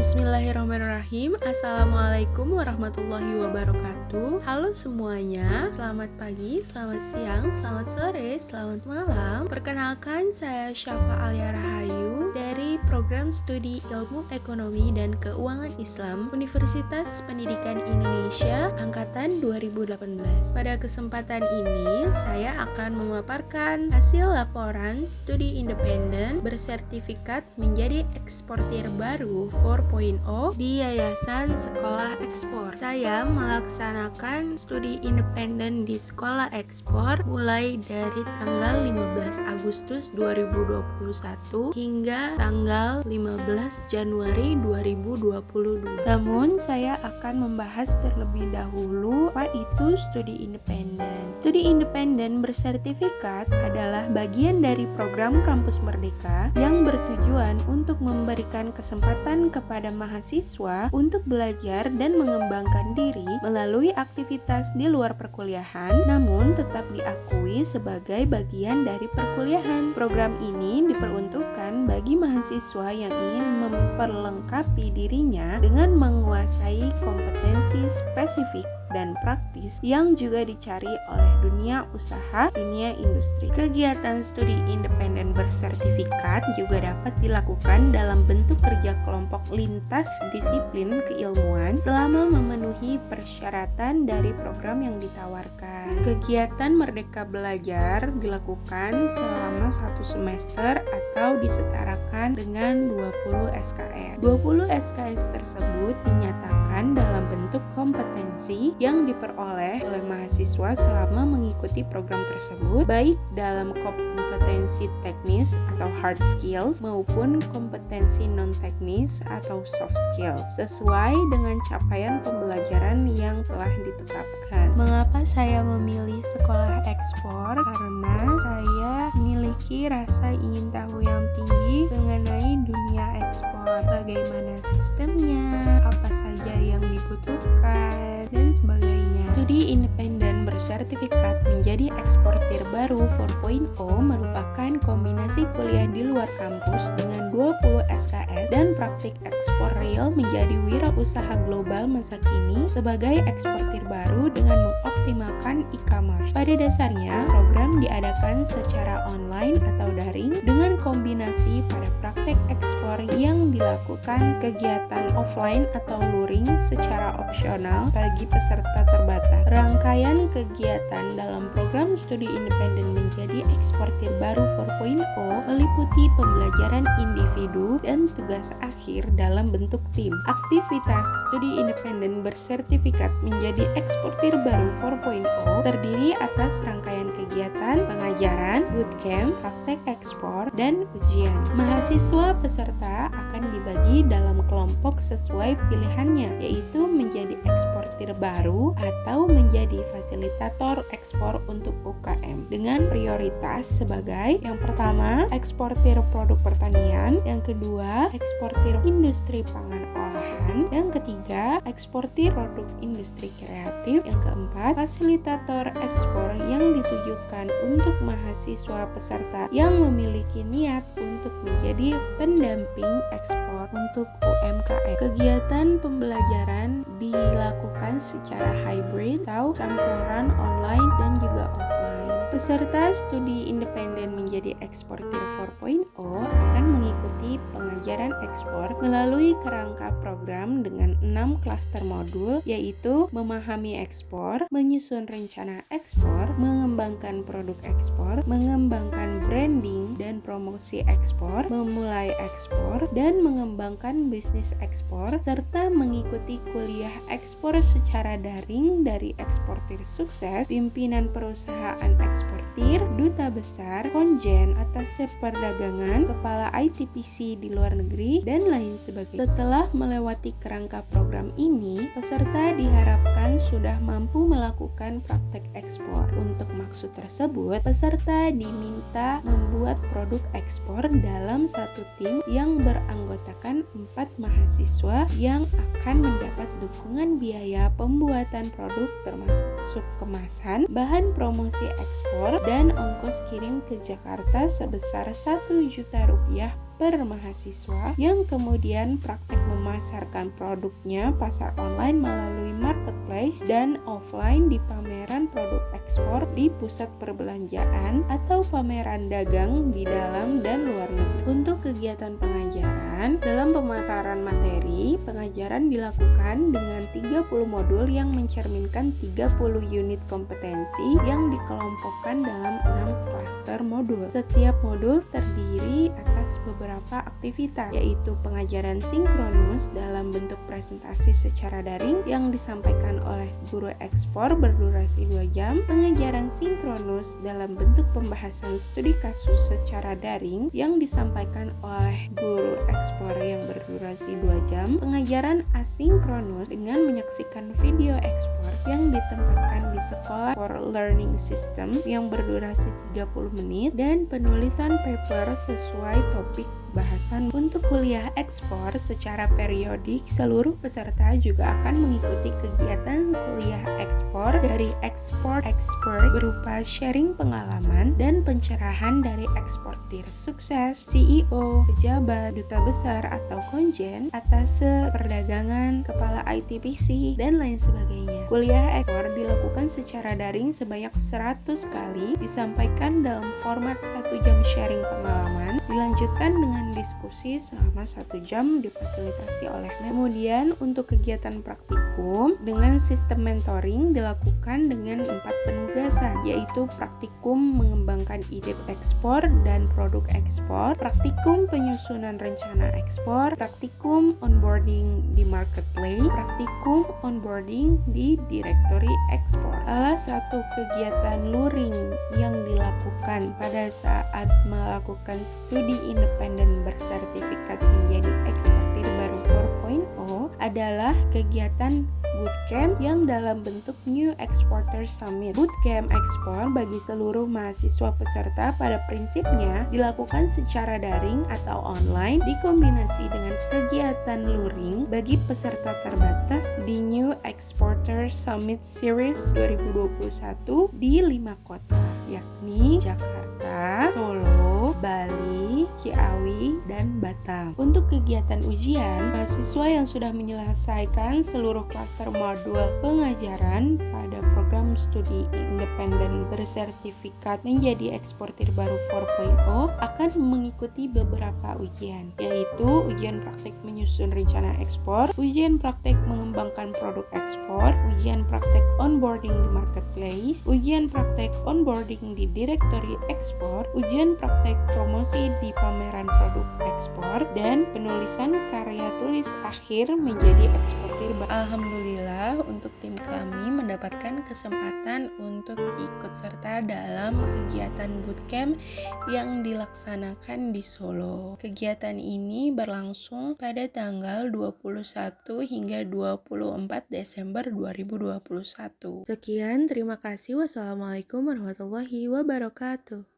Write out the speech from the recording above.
Bismillahirrahmanirrahim. Assalamualaikum warahmatullahi wabarakatuh. Halo semuanya, selamat pagi, selamat siang, selamat sore, selamat malam. Perkenalkan, saya Syafa Alia Rahayu dari Program Studi Ilmu Ekonomi dan Keuangan Islam Universitas Pendidikan Indonesia Angkatan 2018. Pada kesempatan ini, saya akan memaparkan hasil laporan studi independen bersertifikat menjadi eksportir baru 4.0 di Yayasan Sekolah Ekspor. Saya melaksanakan studi independen di Sekolah Ekspor mulai dari tanggal 15 Agustus 2021 hingga tanggal 15 Januari 2022. Namun, saya akan membahas terlebih dahulu apa itu studi independen. Studi independen bersertifikat adalah bagian dari program Kampus Merdeka yang bertujuan untuk memberikan kesempatan kepada mahasiswa untuk belajar dan mengembangkan diri melalui aktivitas di luar perkuliahan, namun tetap diakui sebagai bagian dari perkuliahan. Program ini diperuntukkan bagi mahasiswa yang ingin memperlengkapi dirinya dengan menguasai kompetensi spesifik dan praktis yang juga dicari oleh dunia usaha, dunia industri. Kegiatan studi independen bersertifikat juga dapat dilakukan dalam bentuk kerja kelompok lintas disiplin keilmuan selama memenuhi persyaratan dari program yang ditawarkan. Kegiatan Merdeka Belajar dilakukan selama 1 semester atau disetarakan dengan 20 SKS. 20 SKS tersebut dinyatakan dalam bentuk kompetensi yang diperoleh oleh mahasiswa selama mengikuti program tersebut, baik dalam kompetensi teknis atau hard skills maupun kompetensi non-teknis atau soft skills, sesuai dengan capaian pembelajaran yang telah ditetapkan. Mengapa saya memilih sekolah ekspor? Karena saya memiliki rasa ingin tahu yang tinggi mengenai dunia ekspor, bagaimana sistemnya, apa saja yang dibutuhkan, dan sebagainya. Studi independen bersertifikat menjadi eksportir baru 4.0 merupakan kombinasi kuliah di luar kampus dengan 20 SKS dan praktik ekspor real menjadi wirausaha global masa kini sebagai eksportir baru dengan mengoptimalkan e-commerce. Pada dasarnya, program diadakan secara online atau daring dengan kombinasi pada praktek ekspor yang dilakukan kegiatan offline atau luring secara opsional bagi peserta terbatas. Rangkaian kegiatan dalam program studi independen menjadi eksportir baru 4.0 meliputi pembelajaran individu dan tugas akhir dalam bentuk tim. Aktivitas studi independen bersertifikat menjadi eksportir baru 4.0 terdiri atas rangkaian kegiatan pengajaran, bootcamp, praktek ekspor, dan ujian. Mahasiswa peserta akan dibagi dalam kelompok sesuai pilihannya, yaitu menjadi eksportir baru atau menjadi fasilitator ekspor untuk UKM dengan prioritas sebagai yang pertama, eksportir produk pertanian, yang kedua, eksportir industri pangan olahan, yang ketiga, eksportir produk industri kreatif, yang keempat, fasilitator ekspor yang ditujukan untuk mahasiswa peserta yang memiliki niat untuk menjadi pendamping ekspor untuk UMKM. Kegiatan pembelajaran dilakukan secara hybrid atau campuran online dan juga offline. Peserta studi independen menjadi eksportir 4.0 akan mengikuti pengajaran ekspor melalui kerangka program dengan 6 klaster modul, yaitu memahami ekspor, menyusun rencana ekspor, mengembangkan produk ekspor, mengembangkan branding dan promosi ekspor, memulai ekspor, dan mengembangkan bisnis ekspor, serta mengikuti kuliah ekspor secara daring dari eksportir sukses, pimpinan perusahaan eksportir, duta besar, konjen, atase perdagangan, kepala ITPC di luar negeri, dan lain sebagainya. Setelah melewati kerangka program ini, peserta diharapkan sudah mampu melakukan praktek ekspor. Untuk maksud tersebut, peserta diminta membuat produk ekspor dalam satu tim yang beranggotakan 4 mahasiswa yang akan mendapat dukungan biaya pembuatan produk termasuk kemasan, bahan promosi ekspor, dan ongkos kirim ke Jakarta sebesar Rp1 juta per mahasiswa yang kemudian praktek memasarkan produknya pasar online melalui marketplace dan offline di pameran produk ekspor di pusat perbelanjaan atau pameran dagang di dalam dan luar negeri. Untuk kegiatan pengajaran, dalam pemataran materi, pengajaran dilakukan dengan 30 modul yang mencerminkan 30 unit kompetensi yang dikelompokkan dalam 6 klaster modul. Setiap modul terdiri atas beberapa aktivitas, yaitu pengajaran sinkronus dalam bentuk presentasi secara daring yang disampaikan oleh guru ekspor berdurasi 2 jam, pengajaran sinkronus dalam bentuk pembahasan studi kasus secara daring yang disampaikan oleh guru ekspor yang berdurasi 2 jam, pengajaran asinkronus dengan menyaksikan video ekspor yang ditempatkan di sekolah for learning system yang berdurasi 30 menit, dan penulisan paper sesuai topik bahasan. Untuk kuliah ekspor secara periodik, seluruh peserta juga akan mengikuti kegiatan kuliah ekspor dari ekspor expert berupa sharing pengalaman dan pencerahan dari eksportir sukses, CEO, pejabat, duta besar atau konjen, atase perdagangan, kepala ITPC, dan lain sebagainya. Kuliah ekspor dilakukan secara daring sebanyak 100 kali, disampaikan dalam format 1 jam sharing pengalaman, dilanjutkan dengan diskusi selama 1 jam difasilitasi oleh Kemudian untuk kegiatan praktikum dengan sistem mentoring dilakukan dengan 4 penugasan, yaitu praktikum mengembangkan ide ekspor dan produk ekspor, praktikum penyusunan rencana ekspor, praktikum onboarding di marketplace, praktikum onboarding di direktori ekspor. Salah satu kegiatan luring yang dilakukan pada saat melakukan studi independen bersertifikat menjadi eksportir baru 4.0 adalah kegiatan bootcamp yang dalam bentuk New Exporter Summit. Bootcamp ekspor bagi seluruh mahasiswa peserta pada prinsipnya dilakukan secara daring atau online dikombinasi dengan kegiatan luring bagi peserta terbatas di New Exporter Summit Series 2021 di 5 kota, yakni Jakarta, Solo, Bali, Ciawi, dan Batam. Untuk kegiatan ujian, mahasiswa yang sudah menyelesaikan seluruh klaster modul pengajaran pada program studi independen bersertifikat menjadi eksportir baru 4.0 akan mengikuti beberapa ujian, yaitu ujian praktik menyusun rencana ekspor, ujian praktik mengembangkan produk ekspor, ujian praktik onboarding di marketplace, ujian praktik onboarding di direktori ekspor, ujian praktik promosi di pameran produk ekspor, dan penulisan karya tulis akhir menjadi eksportir. Alhamdulillah, untuk tim kami mendapatkan kesempatan untuk ikut serta dalam kegiatan bootcamp yang dilaksanakan di Solo. Kegiatan ini berlangsung pada tanggal 21 hingga 24 Desember 2021. Sekian, terima kasih. Wassalamualaikum warahmatullahi wabarakatuh.